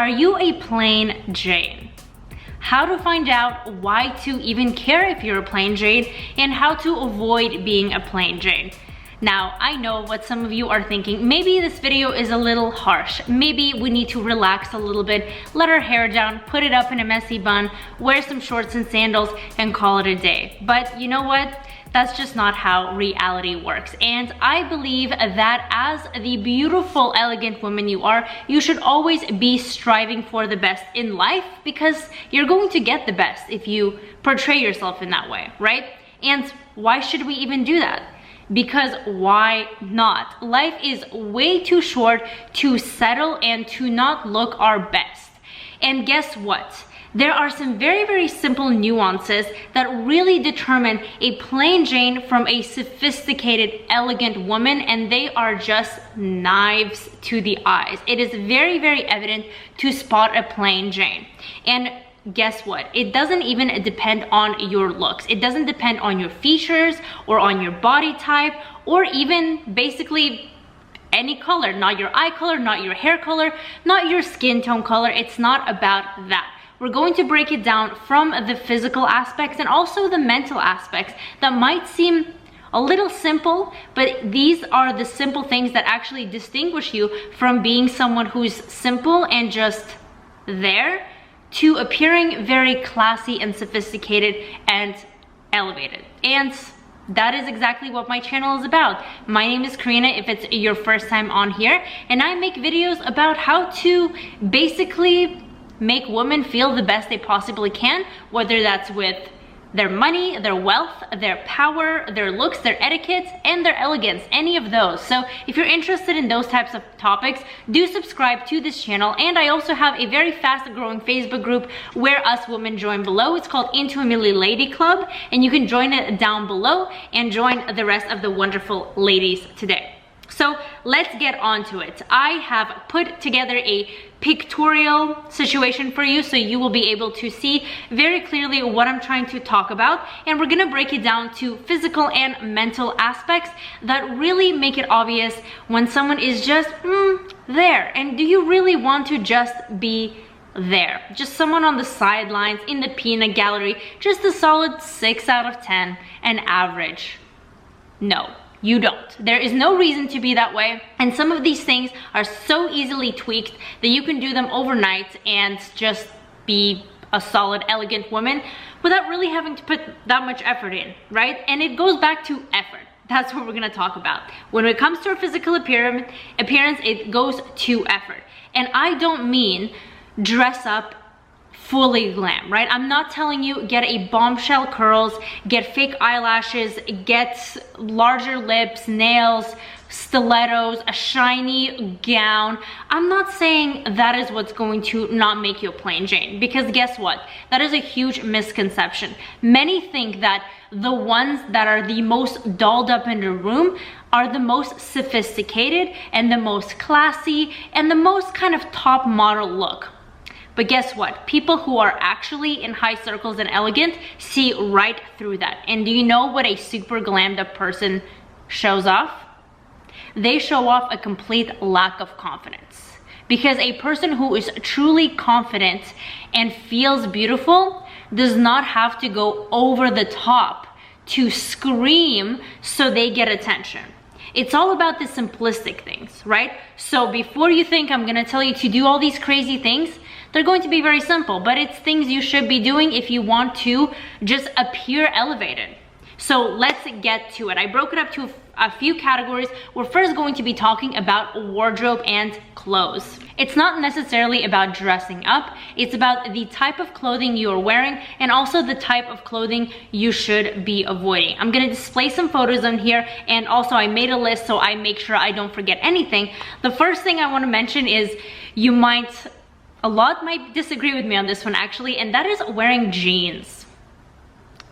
Are you a plain Jane? How to find out why to even care if you're a plain Jane, and how to avoid being a plain Jane. Now, I know what some of you are thinking. Maybe this video is a little harsh. Maybe we need to relax a little bit, let our hair down, put it up in a messy bun, wear some shorts and sandals, and call it a day. But you know what? That's just not how reality works. And I believe that as the beautiful, elegant woman you are, you should always be striving for the best in life, because you're going to get the best if you portray yourself in that way, right? And why should we even do that? Because why not? Life is way too short to settle and to not look our best. And guess what? There are some very, very simple nuances that really determine a plain Jane from a sophisticated, elegant woman, and they are just knives to the eyes. It is very, very evident to spot a plain Jane. And guess what? It doesn't even depend on your looks. It doesn't depend on your features or on your body type, or even basically any color. Not your eye color, not your hair color, not your skin tone color. It's not about that. We're going to break it down from the physical aspects and also the mental aspects that might seem a little simple, but these are the simple things that actually distinguish you from being someone who's simple and just there, to appearing very classy and sophisticated and elevated. And that is exactly what my channel is about. My name is Karina, if it's your first time on here, and I make videos about how to basically make women feel the best they possibly can, whether that's with their money, their wealth, their power, their looks, their etiquette, and their elegance, any of those. So if you're interested in those types of topics, do subscribe to this channel. And I also have a very fast growing Facebook group where us women join below. It's called Into a Milli Lady Club, and you can join it down below and join the rest of the wonderful ladies today. So let's get on to it. I have put together a pictorial situation for you, so you will be able to see very clearly what I'm trying to talk about, and we're gonna break it down to physical and mental aspects that really make it obvious when someone is just there. And do you really want to just be there? Just someone on the sidelines in the peanut gallery, just a solid 6 out of 10, an average? No. You don't. There is no reason to be that way. And some of these things are so easily tweaked that you can do them overnight and just be a solid, elegant woman without really having to put that much effort in, right? And it goes back to effort. That's what we're gonna talk about. When it comes to our physical appearance, it goes to effort. And I don't mean dress up fully glam, right? I'm not telling you get a bombshell curls, get fake eyelashes, get larger lips, nails, stilettos, a shiny gown. I'm not saying that is what's going to not make you a plain Jane, because guess what? That is a huge misconception. Many think that the ones that are the most dolled up in the room are the most sophisticated and the most classy and the most kind of top model look. But guess what? People who are actually in high circles and elegant see right through that. And do you know what a super glammed up person shows off? They show off a complete lack of confidence. Because a person who is truly confident and feels beautiful does not have to go over the top to scream so they get attention. It's all about the simplistic things, right? So before you think I'm gonna tell you to do all these crazy things, they're going to be very simple, but it's things you should be doing if you want to just appear elevated. So let's get to it. I broke it up to a few categories. We're first going to be talking about wardrobe and clothes. It's not necessarily about dressing up. It's about the type of clothing you're wearing and also the type of clothing you should be avoiding. I'm gonna display some photos on here, and also I made a list so I make sure I don't forget anything. The first thing I wanna mention is a lot might disagree with me on this one actually, and that is wearing jeans.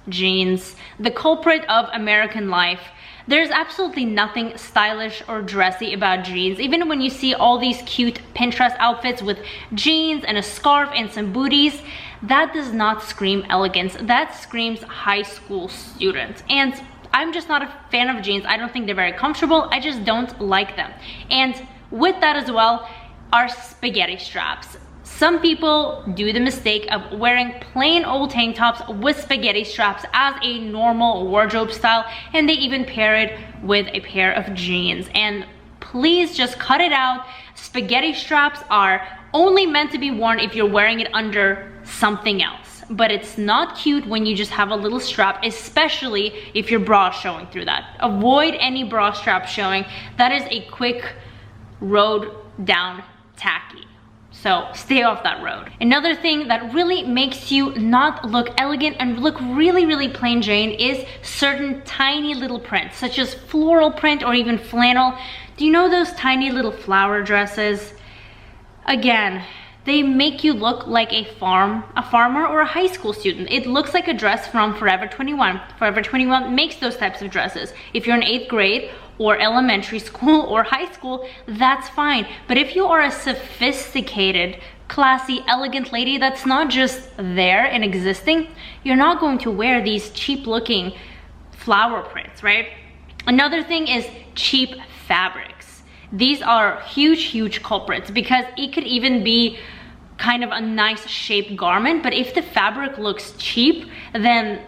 Jeans, the culprit of American life. There's absolutely nothing stylish or dressy about jeans. Even when you see all these cute Pinterest outfits with jeans and a scarf and some booties, that does not scream elegance. That screams high school student. And I'm just not a fan of jeans. I don't think they're very comfortable. I just don't like them. And with that as well are spaghetti straps. Some people do the mistake of wearing plain old tank tops with spaghetti straps as a normal wardrobe style, and they even pair it with a pair of jeans. And please just cut it out. Spaghetti straps are only meant to be worn if you're wearing it under something else. But it's not cute when you just have a little strap, especially if your bra is showing through that. Avoid any bra strap showing. That is a quick road down tacky. So stay off that road. Another thing that really makes you not look elegant and look really, really plain Jane is certain tiny little prints, such as floral print or even flannel. Do you know those tiny little flower dresses? Again, they make you look like a farmer or a high school student. It looks like a dress from Forever 21. Forever 21 makes those types of dresses. If you're in 8th grade or elementary school or high school, that's fine. But if you are a sophisticated, classy, elegant lady that's not just there and existing, you're not going to wear these cheap looking flower prints, right? Another thing is cheap fabrics. These are huge culprits because it could even be kind of a nice shaped garment, but if the fabric looks cheap, then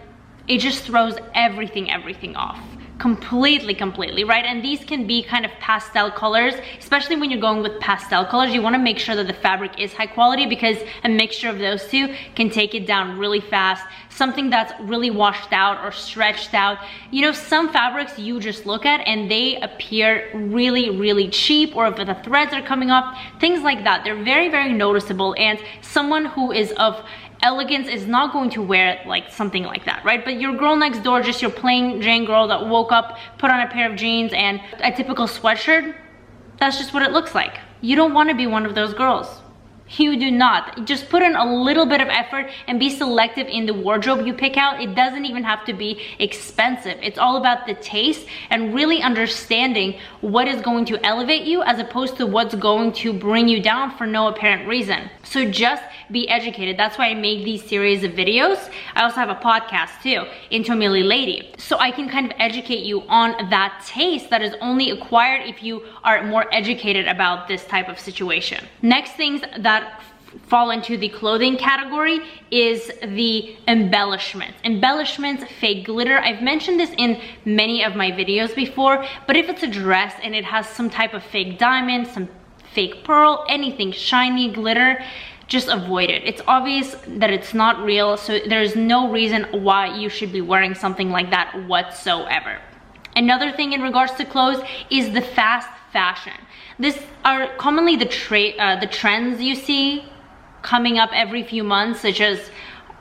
it just throws everything off. Completely, right? And these can be kind of pastel colors, especially when you're going with pastel colors. You want to make sure that the fabric is high quality because a mixture of those two can take it down really fast. Something that's really washed out or stretched out. You know, some fabrics you just look at and they appear really cheap, or if the threads are coming off, things like that. They're very noticeable, and someone who is of elegance is not going to wear like something like that, right? But your girl next door, just your plain Jane girl that woke up, put on a pair of jeans and a typical sweatshirt, that's just what it looks like. You don't want to be one of those girls. You do not. Just put in a little bit of effort and be selective in the wardrobe you pick out. It doesn't even have to be expensive. It's all about the taste and really understanding what is going to elevate you as opposed to what's going to bring you down for no apparent reason. So just be educated. That's why I make these series of videos. I also have a podcast too, Into a Millie Lady. So I can kind of educate you on that taste that is only acquired if you are more educated about this type of situation. Next things that fall into the clothing category is the embellishment. Embellishments, fake glitter. I've mentioned this in many of my videos before, but if it's a dress and it has some type of fake diamond, some fake pearl, anything shiny, glitter, just avoid it. It's obvious that it's not real, so there's no reason why you should be wearing something like that whatsoever. Another thing in regards to clothes is the fast fashion. These are commonly the trends you see coming up every few months, such as,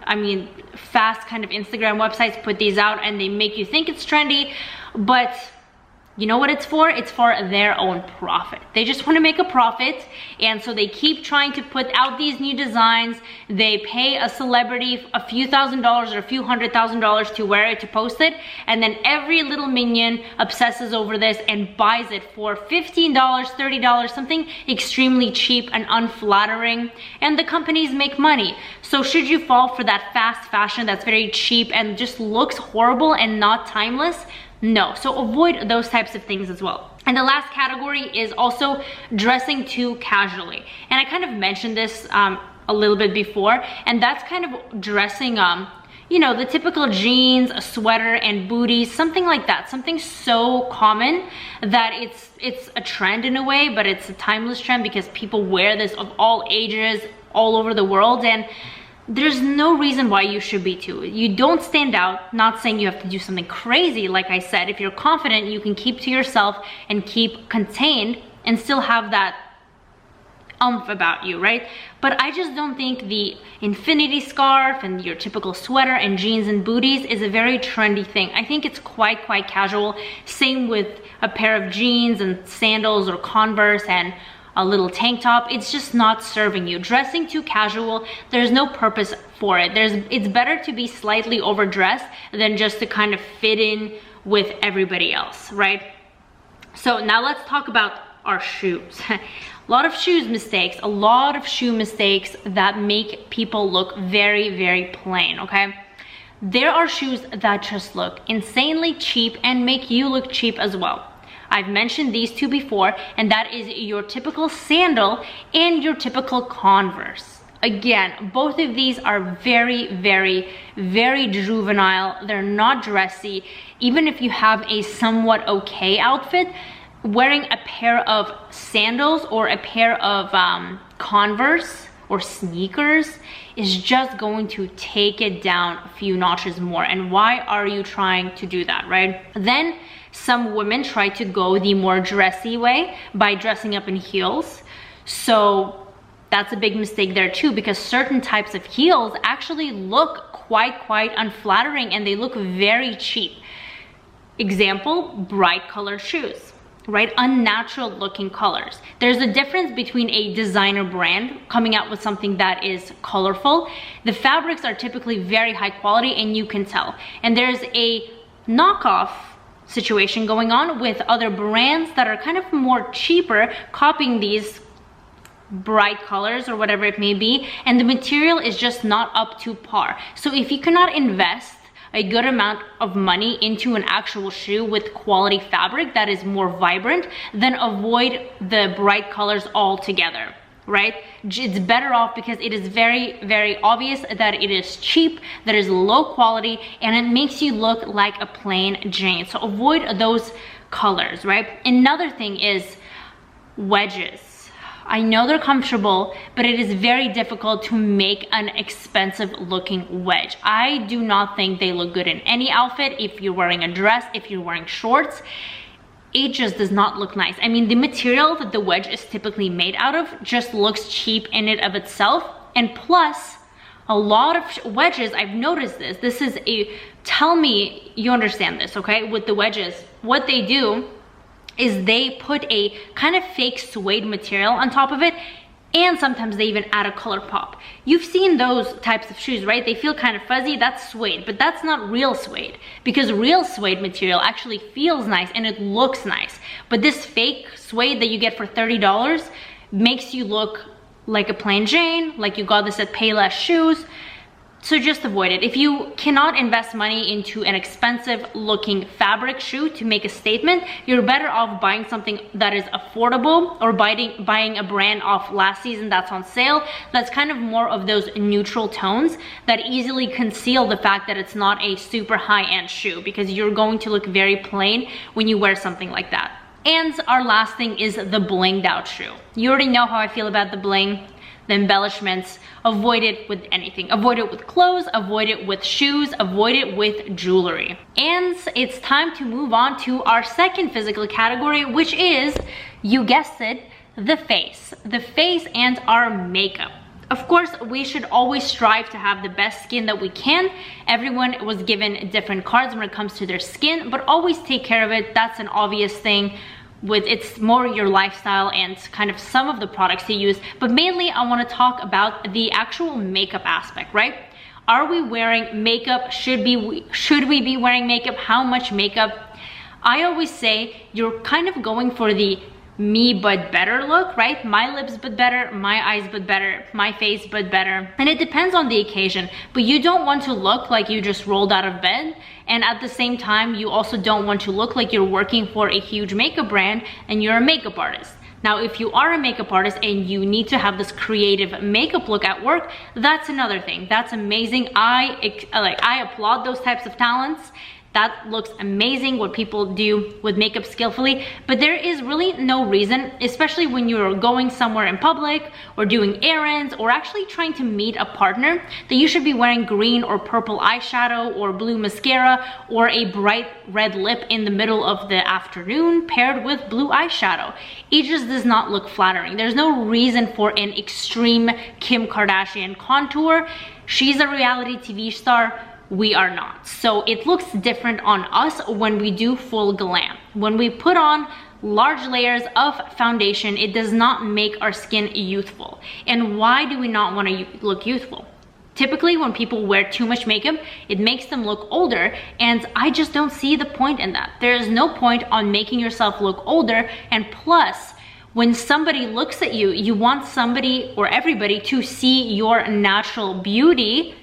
I mean, fast kind of Instagram websites put these out and they make you think it's trendy, but you know what it's for? It's for their own profit. They just want to make a profit, and so they keep trying to put out these new designs. They pay a celebrity a few $1,000s or a few $100,000 to wear it, to post it, and then every little minion obsesses over this and buys it for $15, $30, something extremely cheap and unflattering, and the companies make money. So should you fall for that fast fashion that's very cheap and just looks horrible and not timeless? No, so avoid those types of things as well. And the last category is also dressing too casually. And I kind of mentioned this a little bit before, and that's kind of dressing, you know, the typical jeans, a sweater, and booties, something like that. Something so common that it's a trend in a way, but it's a timeless trend because people wear this of all ages, all over the world, and there's no reason why you should be too. You don't stand out, not saying you have to do something crazy. Like I said, if you're confident, you can keep to yourself and keep contained and still have that oomph about you, right? But I just don't think the infinity scarf and your typical sweater and jeans and booties is a very trendy thing. I think it's quite casual. Same with a pair of jeans and sandals or Converse and a little tank top. It's just not serving you. Dressing too casual, there's no purpose for it. It's better to be slightly overdressed than just to kind of fit in with everybody else, right? So now let's talk about our shoes. A lot of shoe mistakes that make people look very plain, okay? There are shoes that just look insanely cheap and make you look cheap as well. I've mentioned these two before, and that is your typical sandal and your typical Converse. Again, both of these are very, very, very juvenile. They're not dressy. Even if you have a somewhat okay outfit, wearing a pair of sandals or a pair of Converse or sneakers is just going to take it down a few notches more. And why are you trying to do that, right? Then some women try to go the more dressy way by dressing up in heels. So that's a big mistake there too, because certain types of heels actually look quite unflattering and they look very cheap. Example, bright colored shoes, right? Unnatural looking colors. There's a difference between a designer brand coming out with something that is colorful. The fabrics are typically very high quality and you can tell. And there's a knockoff situation going on with other brands that are kind of more cheaper, copying these bright colors or whatever it may be, and the material is just not up to par. So if you cannot invest a good amount of money into an actual shoe with quality fabric that is more vibrant, then avoid the bright colors altogether, right? It's better off because it is very obvious that it is cheap, that is low quality, and it makes you look like a plain Jane. So avoid those colors, right? Another thing is wedges. I know they're comfortable, but it is very difficult to make an expensive looking wedge. I do not think they look good in any outfit. If you're wearing a dress, if you're wearing shorts, it just does not look nice. I mean, the material that the wedge is typically made out of just looks cheap in and of itself. And plus, a lot of wedges, I've noticed this is tell me you understand this, okay? With the wedges, what they do is they put a kind of fake suede material on top of it, and sometimes they even add a color pop. You've seen those types of shoes, right? They feel kind of fuzzy, that's suede, but that's not real suede, because real suede material actually feels nice and it looks nice. But this fake suede that you get for $30 makes you look like a plain Jane, like you got this at Payless Shoes. So just avoid it. If you cannot invest money into an expensive looking fabric shoe to make a statement, you're better off buying something that is affordable, or buying a brand off last season that's on sale, that's kind of more of those neutral tones that easily conceal the fact that it's not a super high-end shoe, because you're going to look very plain when you wear something like that. And our last thing is the blinged out shoe. You already know how I feel about the bling. The embellishments, avoid it with anything. Avoid it with clothes, avoid it with shoes, avoid it with jewelry. And it's time to move on to our second physical category, which is, you guessed it, the face. The face and our makeup. Of course, we should always strive to have the best skin that we can. Everyone was given different cards when it comes to their skin, but always take care of it. That's an obvious thing. It's more your lifestyle and kind of some of the products you use, but mainly I want to talk about the actual makeup aspect, right? Are we wearing makeup? Should we be wearing makeup? How much makeup? I always say you're kind of going for the me but better look, right? My lips but better, my eyes but better, my face but better. And it depends on the occasion, but you don't want to look like you just rolled out of bed. And at the same time, you also don't want to look like you're working for a huge makeup brand and you're a makeup artist. Now, if you are a makeup artist and you need to have this creative makeup look at work, that's another thing. That's amazing. I applaud those types of talents. That looks amazing, what people do with makeup skillfully, but there is really no reason, especially when you're going somewhere in public or doing errands or actually trying to meet a partner, that you should be wearing green or purple eyeshadow or blue mascara or a bright red lip in the middle of the afternoon paired with blue eyeshadow. It just does not look flattering. There's no reason for an extreme Kim Kardashian contour. She's a reality TV star. We are not. So it looks different on us when we do full glam. When we put on large layers of foundation, it does not make our skin youthful. And why do we not want to look youthful? Typically, when people wear too much makeup, it makes them look older, and I just don't see the point in that. There is no point on making yourself look older, and plus, when somebody looks at you, you want somebody or everybody to see your natural beauty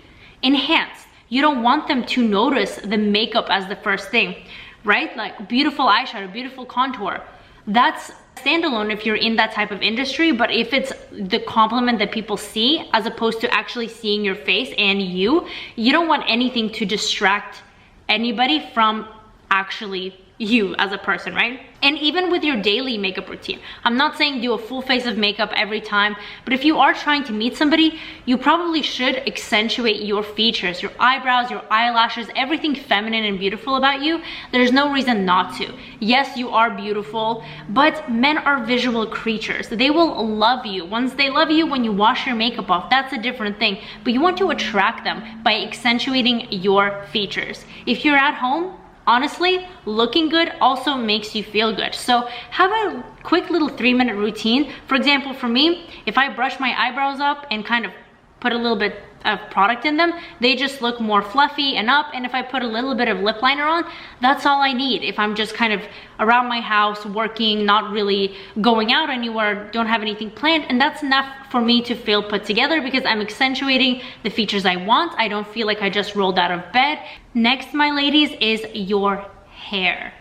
enhanced. You don't want them to notice the makeup as the first thing, right? Like beautiful eyeshadow, beautiful contour. That's standalone if you're in that type of industry, but if it's the compliment that people see as opposed to actually seeing your face and you don't want anything to distract anybody from actually you as a person, right? And even with your daily makeup routine, I'm not saying do a full face of makeup every time, but if you are trying to meet somebody, you probably should accentuate your features, your eyebrows, your eyelashes, everything feminine and beautiful about you. There's no reason not to. Yes, you are beautiful, but men are visual creatures. They will love you. Once they love you, when you wash your makeup off, that's a different thing. But you want to attract them by accentuating your features. If you're at home, honestly, looking good also makes you feel good. So have a quick little 3-minute routine. For example, for me, if I brush my eyebrows up and kind of put a little bit of product in them, they just look more fluffy and up. And if I put a little bit of lip liner on, that's all I need. If I'm just kind of around my house working, not really going out anywhere, don't have anything planned, and that's enough for me to feel put together because I'm accentuating the features I want. I don't feel like I just rolled out of bed. Next, my ladies, is your hair.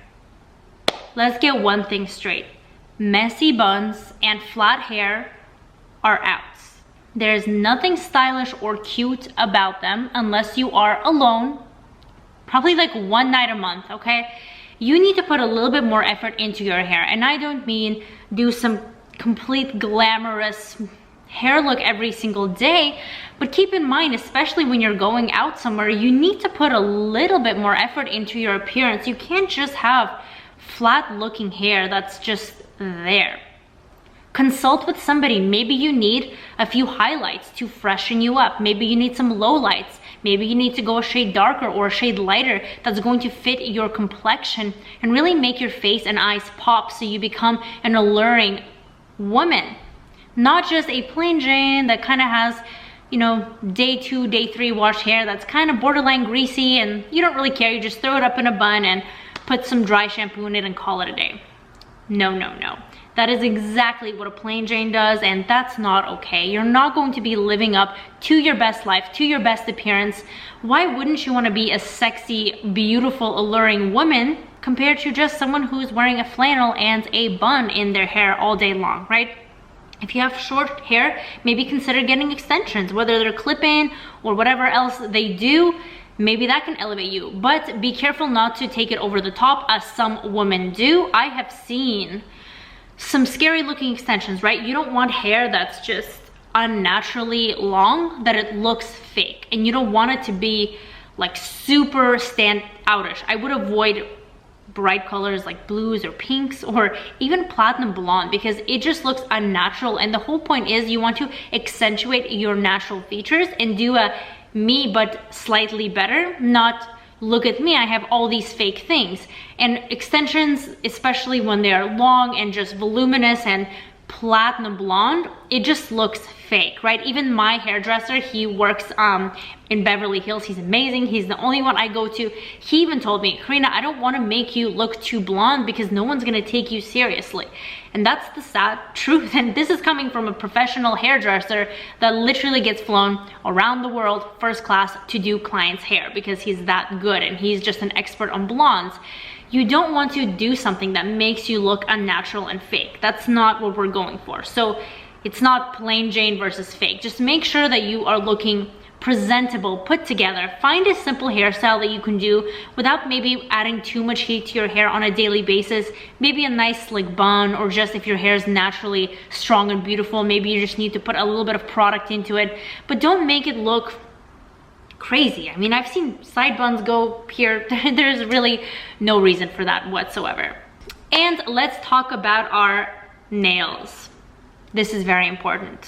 Let's get one thing straight. Messy buns and flat hair are out. There's nothing stylish or cute about them unless you are alone, probably like one night a month, okay? You need to put a little bit more effort into your hair. And I don't mean do some complete glamorous hair look every single day, but keep in mind, especially when you're going out somewhere, you need to put a little bit more effort into your appearance. You can't just have flat looking hair that's just there. Consult with somebody. Maybe you need a few highlights to freshen you up. Maybe you need some lowlights. Maybe you need to go a shade darker or a shade lighter that's going to fit your complexion and really make your face and eyes pop so you become an alluring woman. Not just a plain Jane that kind of has, you know, day 2, day 3 washed hair that's kind of borderline greasy and you don't really care. You just throw it up in a bun and put some dry shampoo in it and call it a day. No, no, no. That is exactly what a plain Jane does, and that's not okay. You're not going to be living up to your best life, to your best appearance. Why wouldn't you want to be a sexy, beautiful, alluring woman compared to just someone who's wearing a flannel and a bun in their hair all day long, right? If you have short hair, maybe consider getting extensions, whether they're clip-in or whatever else they do. Maybe that can elevate you, but be careful not to take it over the top as some women do. I have seen some scary looking extensions, right? You don't want hair that's just unnaturally long, that it looks fake, and you don't want it to be like super stand outish. I would avoid bright colors like blues or pinks or even platinum blonde because it just looks unnatural, and the whole point is you want to accentuate your natural features and do a me but slightly better, not look at me, I have all these fake things. And extensions, especially when they are long and just voluminous and platinum blonde, it just looks fake, right? Even my hairdresser, he works in Beverly Hills. He's amazing. He's the only one I go to. He even told me, Karina, I don't want to make you look too blonde because no one's going to take you seriously. And that's the sad truth. And this is coming from a professional hairdresser that literally gets flown around the world first class to do clients' hair because he's that good and he's just an expert on blondes. You don't want to do something that makes you look unnatural and fake. That's not what we're going for. So it's not plain Jane versus fake. Just make sure that you are looking presentable, put together. Find a simple hairstyle that you can do without maybe adding too much heat to your hair on a daily basis. Maybe a nice slick bun, or just if your hair is naturally strong and beautiful, maybe you just need to put a little bit of product into it. But don't make it look crazy. I mean, I've seen side buns go here. There's really no reason for that whatsoever. And let's talk about our nails. This is very important.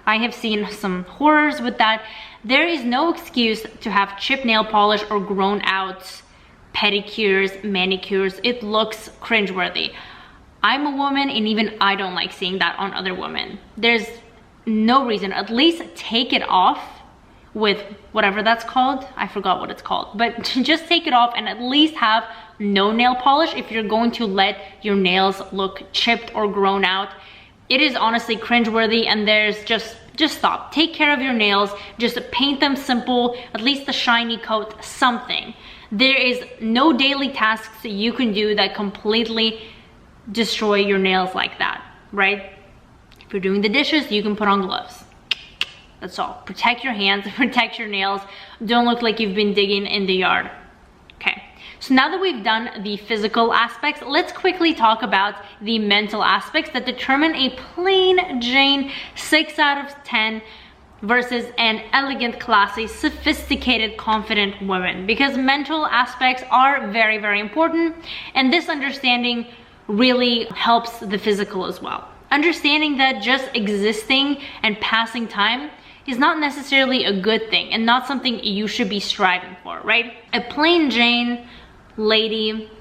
I have seen some horrors with that. There is no excuse to have chipped nail polish or grown out pedicures, manicures. It looks cringeworthy. I'm a woman and even I don't like seeing that on other women. There's no reason. At least take it off with whatever that's called. I forgot what it's called, but just take it off and at least have no nail polish if you're going to let your nails look chipped or grown out. It is honestly cringeworthy, and there's just stop. Take care of your nails, just paint them simple, at least a shiny coat, something. There is no daily tasks that you can do that completely destroy your nails like that, right? If you're doing the dishes, you can put on gloves. That's all. Protect your hands, protect your nails. Don't look like you've been digging in the yard. Okay, so now that we've done the physical aspects, let's quickly talk about the mental aspects that determine a plain Jane 6 out of 10 versus an elegant, classy, sophisticated, confident woman. Because mental aspects are very, very important, and this understanding really helps the physical as well. Understanding that just existing and passing time is not necessarily a good thing and not something you should be striving for, right? A plain Jane lady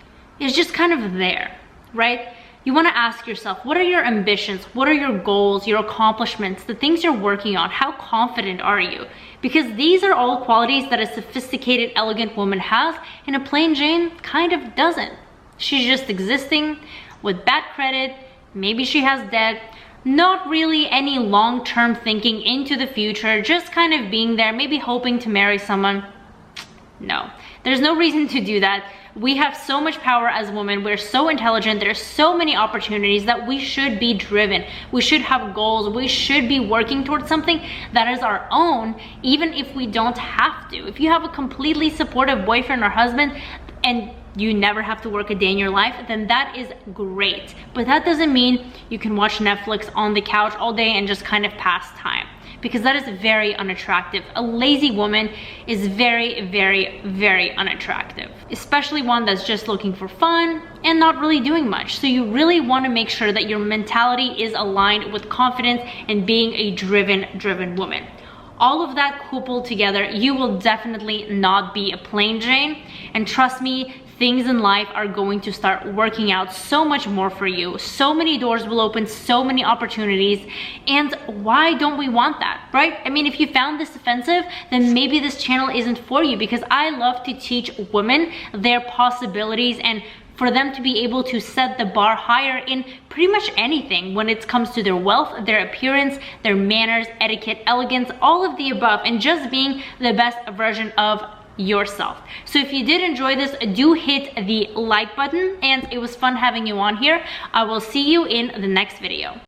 is just kind of there, right? You want to ask yourself, what are your ambitions? What are your goals, your accomplishments, the things you're working on? How confident are you? Because these are all qualities that a sophisticated, elegant woman has, and a plain Jane kind of doesn't. She's just existing with bad credit, maybe she has debt, not really any long-term thinking into the future, just kind of being there, maybe hoping to marry someone. No, there's no reason to do that. We have so much power as women. We're so intelligent. There's so many opportunities that we should be driven. We should have goals. We should be working towards something that is our own, even if we don't have to. If you have a completely supportive boyfriend or husband and you never have to work a day in your life, then that is great. But that doesn't mean you can watch Netflix on the couch all day and just kind of pass time, because that is very unattractive. A lazy woman is very, very, very unattractive, especially one that's just looking for fun and not really doing much. So you really want to make sure that your mentality is aligned with confidence and being a driven woman. All of that coupled together, you will definitely not be a plain Jane. And trust me, things in life are going to start working out so much more for you. So many doors will open, so many opportunities. And why don't we want that, right? I mean, if you found this offensive, then maybe this channel isn't for you, because I love to teach women their possibilities and for them to be able to set the bar higher in pretty much anything when it comes to their wealth, their appearance, their manners, etiquette, elegance, all of the above, and just being the best version of yourself. So if you did enjoy this, do hit the like button, and it was fun having you on here. I will see you in the next video.